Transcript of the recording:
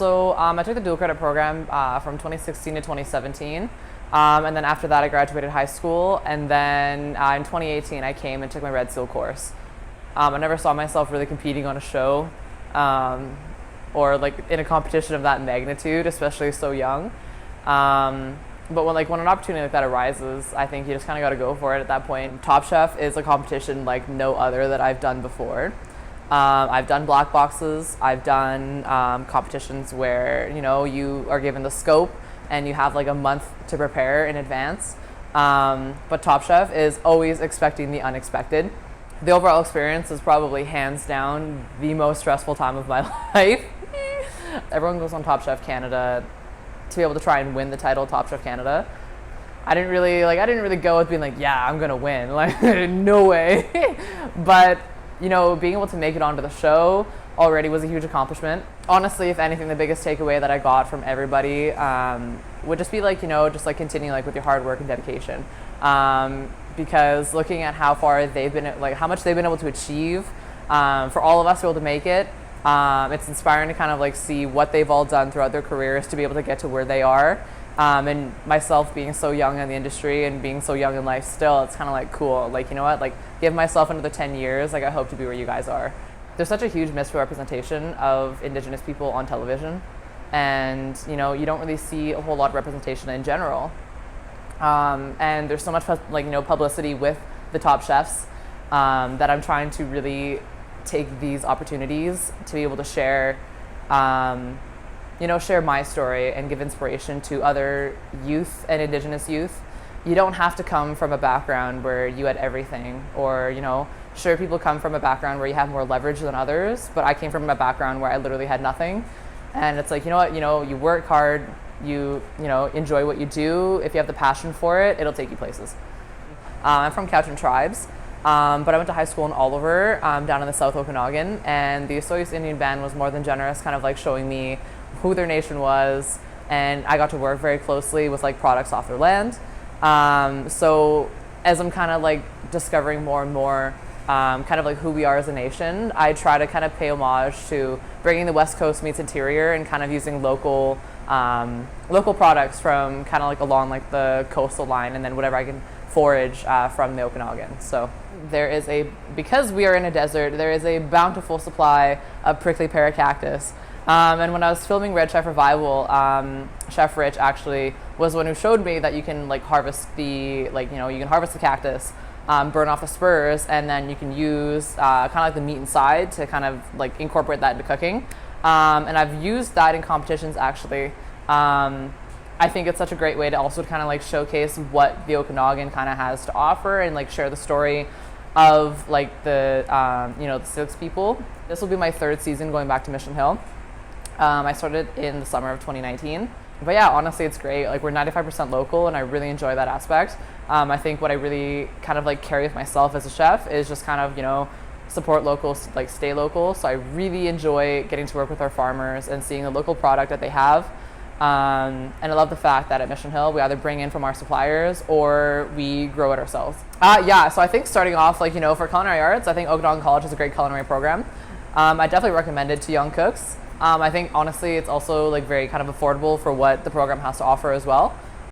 so I took the dual credit program from 2016 to 2017. And then after that, I graduated high school. And then in 2018, I came and took my Red Seal course. I never saw myself really competing on a show or like in a competition of that magnitude, especially so young. But when an opportunity like that arises, I think you just kind of got to go for it at that point. Top Chef is a competition like no other that I've done before. I've done black boxes. I've done competitions where you are given the scope and you have like a month to prepare in advance. But Top Chef is always expecting the unexpected. The overall experience is probably hands down the most stressful time of my life. Everyone goes on Top Chef Canada to be able to try and win the title Top Chef Canada. I didn't really go with being like, yeah, I'm gonna win. Like, no way. But being able to make it onto the show already was a huge accomplishment. Honestly, if anything, the biggest takeaway that I got from everybody would just be like, just like continue like with your hard work and dedication. Because looking at how far they've been, like how much they've been able to achieve, for all of us to be able to make it, it's inspiring to kind of like see what they've all done throughout their careers to be able to get to where they are. And myself being so young in the industry and being so young in life still, it's kind of like cool. Like, you know what, like give myself another 10 years, like I hope to be where you guys are. There's such a huge misrepresentation of Indigenous people on television. And, you don't really see a whole lot of representation in general. And there's so much publicity with the top chefs that I'm trying to really take these opportunities to be able to share share my story and give inspiration to other youth and Indigenous youth. You don't have to come from a background where you had everything, or sure, people come from a background where you have more leverage than others, but I came from a background where I literally had nothing. And it's like, you work hard, you enjoy what you do. If you have the passion for it, it'll take you places. I'm from Cowichan Tribes, but I went to high school in Oliver, down in the South Okanagan, and the Osoyoos Indian Band was more than generous, kind of like showing me who their nation was, and I got to work very closely with like products off their land. So as I'm kind of like discovering more and more kind of like who we are as a nation, I try to kind of pay homage to bringing the West Coast meets interior and kind of using local products from kind of like along like the coastal line, and then whatever I can forage from the Okanagan. So because we are in a desert, there is a bountiful supply of prickly pear cactus. And when I was filming Red Chef Revival, Chef Rich actually was the one who showed me that you can like harvest you can harvest the cactus, burn off the spurs, and then you can use kind of like the meat inside to kind of like incorporate that into cooking. And I've used that in competitions actually. I think it's such a great way to also kind of like showcase what the Okanagan kind of has to offer and like share the story of like the the Sioux people. This will be my third season going back to Mission Hill. I started in the summer of 2019. But yeah, honestly, it's great. Like, we're 95% local, and I really enjoy that aspect. I think what I really kind of like carry with myself as a chef is just kind of, support local, like stay local. So I really enjoy getting to work with our farmers and seeing the local product that they have. And I love the fact that at Mission Hill, we either bring in from our suppliers or we grow it ourselves. So I think starting off, for Culinary Arts, I think Okanagan College is a great culinary program. I definitely recommend it to young cooks. I think honestly it's also like very kind of affordable for what the program has to offer as well.